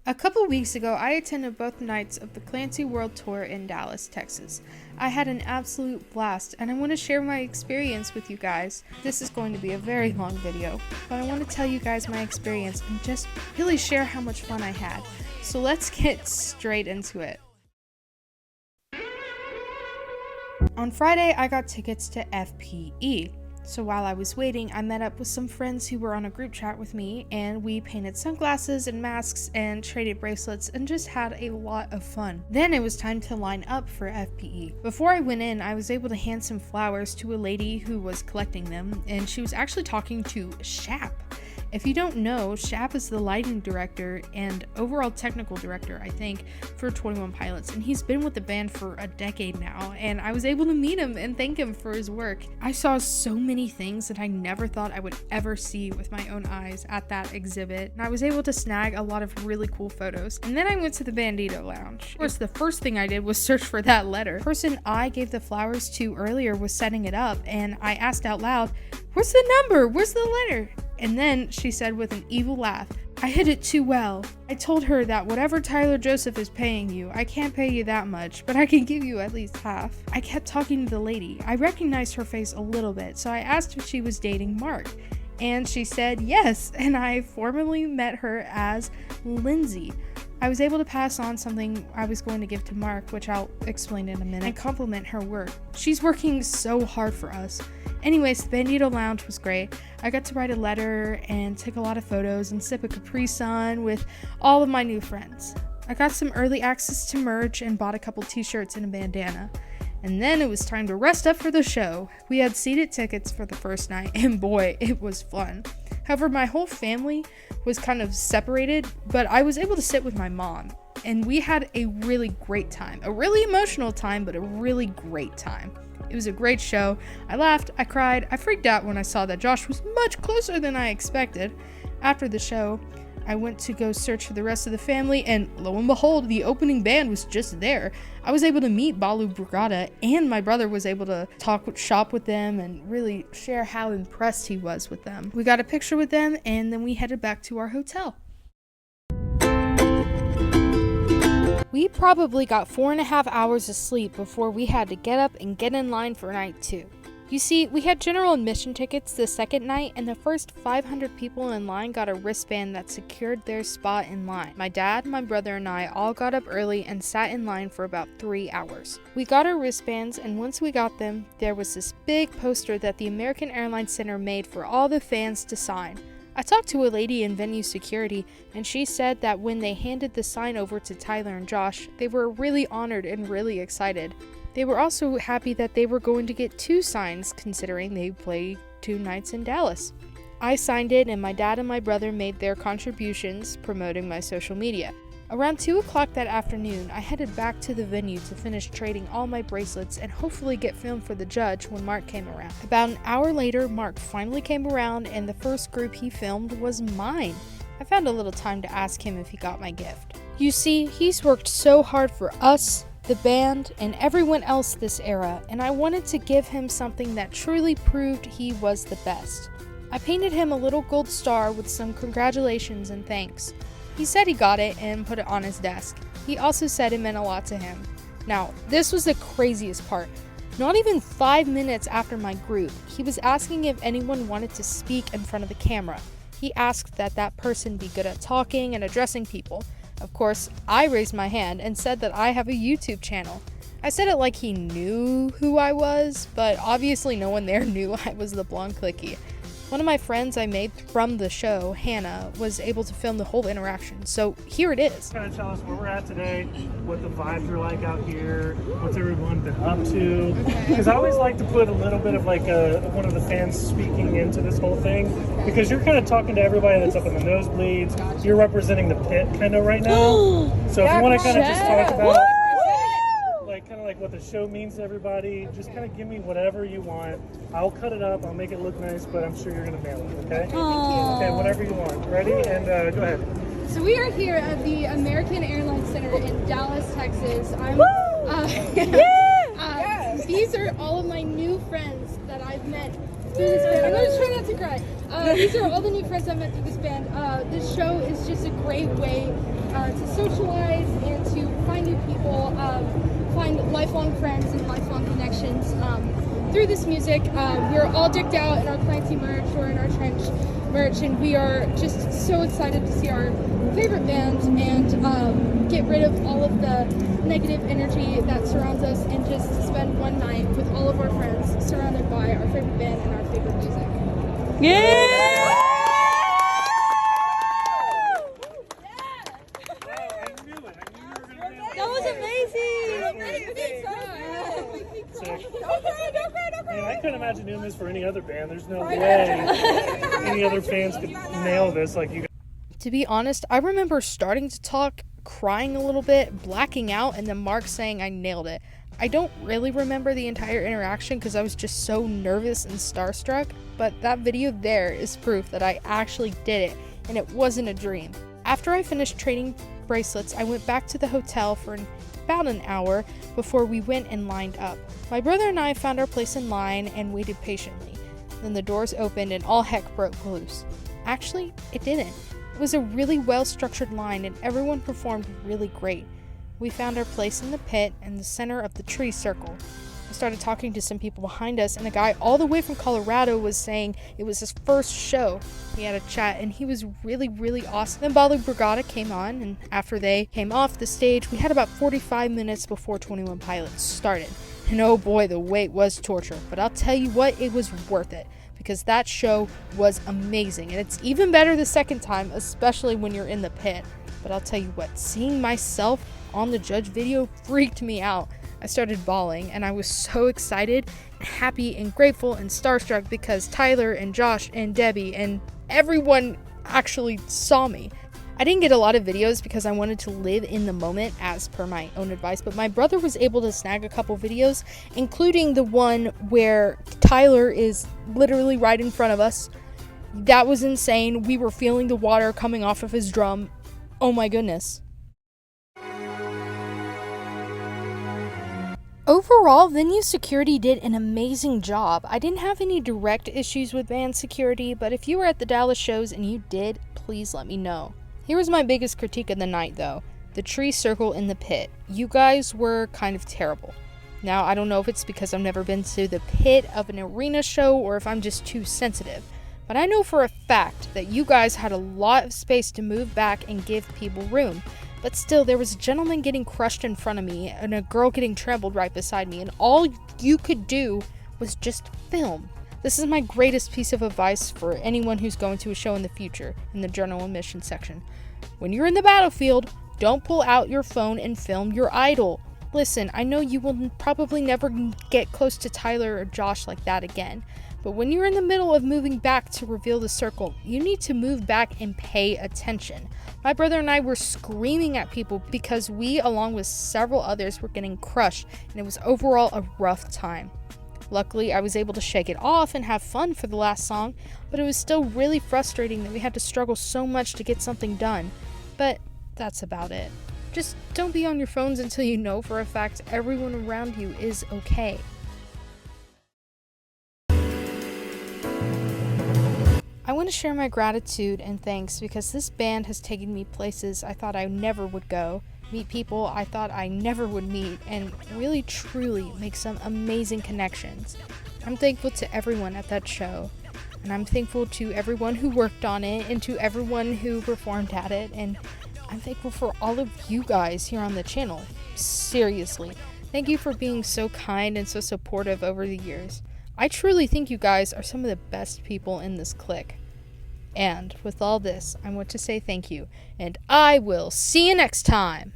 A couple weeks ago, I attended both nights of the Clancy World Tour in Dallas, Texas. I had an absolute blast, and I want to share my experience with you guys. This is going to be a very long video, but I want to tell you guys my experience and just really share how much fun I had. So let's get straight into it. On Friday, I got tickets to FPE. So while I was waiting, I met up with some friends who were on a group chat with me, and we painted sunglasses and masks and traded bracelets and just had a lot of fun. Then it was time to line up for FPE. Before I went in, I was able to hand some flowers to a lady who was collecting them, and she was actually talking to Shap. If you don't know, Shap is the lighting director and overall technical director, I think, for 21 Pilots, and he's been with the band for a decade now, and I was able to meet him and thank him for his work. I saw so many things that I never thought I would ever see with my own eyes at that exhibit, and I was able to snag a lot of really cool photos. And then I went to the Bandito Lounge. Of course, the first thing I did was search for that letter. The person I gave the flowers to earlier was setting it up, and I asked out loud, "Where's the number? Where's the letter?" And then she said with an evil laugh, "I hid it too well. I told her that whatever Tyler Joseph is paying you, I can't pay you that much, but I can give you at least half." I kept talking to the lady. I recognized her face a little bit, so I asked if she was dating Mark. And she said yes, and I formally met her as Lindsay. I was able to pass on something I was going to give to Mark, which I'll explain in a minute, and compliment her work. She's working so hard for us. Anyways, the Bandito Lounge was great. I got to write a letter and take a lot of photos and sip a Capri Sun with all of my new friends. I got some early access to merch and bought a couple t-shirts and a bandana. And then it was time to rest up for the show. We had seated tickets for the first night, and boy, it was fun. However, my whole family was kind of separated, but I was able to sit with my mom, and we had a really great time. A really emotional time, but a really great time. It was a great show. I laughed, I cried, I freaked out when I saw that Josh was much closer than I expected. After the show, I went to go search for the rest of the family, and lo and behold, the opening band was just there. I was able to meet Balu Brugada, and my brother was able to shop with them and really share how impressed he was with them. We got a picture with them, and then we headed back to our hotel. We probably got 4.5 hours of sleep before we had to get up and get in line for night 2. You see, we had general admission tickets the second night, and the first 500 people in line got a wristband that secured their spot in line. My dad, my brother, and I all got up early and sat in line for about 3 hours. We got our wristbands, and once we got them, there was this big poster that the American Airlines Center made for all the fans to sign. I talked to a lady in venue security, and she said that when they handed the sign over to Tyler and Josh, they were really honored and really excited. They were also happy that they were going to get 2 signs, considering they played 2 nights in Dallas. I signed it, and my dad and my brother made their contributions, promoting my social media. Around 2 o'clock that afternoon, I headed back to the venue to finish trading all my bracelets and hopefully get filmed for the judge when Mark came around. About an hour later, Mark finally came around, and the first group he filmed was mine. I found a little time to ask him if he got my gift. You see, he's worked so hard for us, the band, and everyone else this era, and I wanted to give him something that truly proved he was the best. I painted him a little gold star with some congratulations and thanks. He said he got it and put it on his desk. He also said it meant a lot to him. Now, this was the craziest part. Not even 5 minutes after my group, he was asking if anyone wanted to speak in front of the camera. He asked that that person be good at talking and addressing people. Of course, I raised my hand and said that I have a YouTube channel. I said it like he knew who I was, but obviously no one there knew I was the blonde clicky. One of my friends I made from the show, Hannah, was able to film the whole interaction, so here it is. Kind of tell us where we're at today, what the vibes are like out here, what's everyone been up to. Because I always like to put a little bit of like one of the fans speaking into this whole thing, because you're kind of talking to everybody that's up in the nosebleeds. You're representing the pit kind of right now. So if you want to kind of just talk about like what the show means to everybody, just kind of give me whatever you want. I'll cut it up, I'll make it look nice, but I'm sure you're gonna nail it, okay? Aww. Okay, whatever you want. Ready? And go ahead. So we are here at the American Airlines Center in Dallas, Texas. These are all of my new friends that I've met through this band. I'm going to try not to cry. These are all the new friends I met through this band. This show is just a great way to socialize and to find new people, find lifelong friends and lifelong connections through this music. We're all decked out in our Clancy merch or in our trench merch, and we are just so excited to see our favorite band and get rid of all of the negative energy that surrounds us and just spend one night with all of our friends surrounded by our favorite band and our favorite music. Yeah! That was amazing! I couldn't imagine doing this for any other band. There's no way any other fans could nail this like you guys. To be honest, I remember starting to talk, crying a little bit, blacking out, and then Mark saying I nailed it. I don't really remember the entire interaction because I was just so nervous and starstruck, but that video there is proof that I actually did it, and it wasn't a dream. After I finished trading bracelets, I went back to the hotel for about an hour before we went and lined up. My brother and I found our place in line and waited patiently. Then the doors opened and all heck broke loose. Actually, it didn't. It was a really well-structured line and everyone performed really great. We found our place in the pit in the center of the tree circle. I started talking to some people behind us, and a guy all the way from Colorado was saying it was his first show. We had a chat, and he was really awesome. Then Balu Brigada came on, and after they came off the stage, we had about 45 minutes before 21 Pilots started. And oh boy, the wait was torture. But I'll tell you what, it was worth it, because that show was amazing. And it's even better the second time, especially when you're in the pit. But I'll tell you what, seeing myself on the judge video freaked me out. I started bawling, and I was so excited, and happy, and grateful, and starstruck because Tyler and Josh and Debbie and everyone actually saw me. I didn't get a lot of videos because I wanted to live in the moment as per my own advice, but my brother was able to snag a couple videos, including the one where Tyler is literally right in front of us. That was insane. We were feeling the water coming off of his drum. Oh my goodness. Overall, venue security did an amazing job. I didn't have any direct issues with band security, but if you were at the Dallas shows and you did, please let me know. Here was my biggest critique of the night though. The tree circle in the pit. You guys were kind of terrible. Now, I don't know if it's because I've never been to the pit of an arena show or if I'm just too sensitive, but I know for a fact that you guys had a lot of space to move back and give people room. But still, there was a gentleman getting crushed in front of me and a girl getting trampled right beside me, and all you could do was just film. This is my greatest piece of advice for anyone who's going to a show in the future in the general admission section. When you're in the battlefield, don't pull out your phone and film your idol. Listen, I know you will probably never get close to Tyler or Josh like that again, but when you're in the middle of moving back to reveal the circle, you need to move back and pay attention. My brother and I were screaming at people because we, along with several others, were getting crushed, and it was overall a rough time. Luckily, I was able to shake it off and have fun for the last song, but it was still really frustrating that we had to struggle so much to get something done. But that's about it. Just don't be on your phones until you know for a fact everyone around you is okay. I want to share my gratitude and thanks because this band has taken me places I thought I never would go, meet people I thought I never would meet, and really truly make some amazing connections. I'm thankful to everyone at that show, and I'm thankful to everyone who worked on it and to everyone who performed at it, and I'm thankful for all of you guys here on the channel. Seriously, thank you for being so kind and so supportive over the years. I truly think you guys are some of the best people in this clique. And with all this, I want to say thank you, and I will see you next time!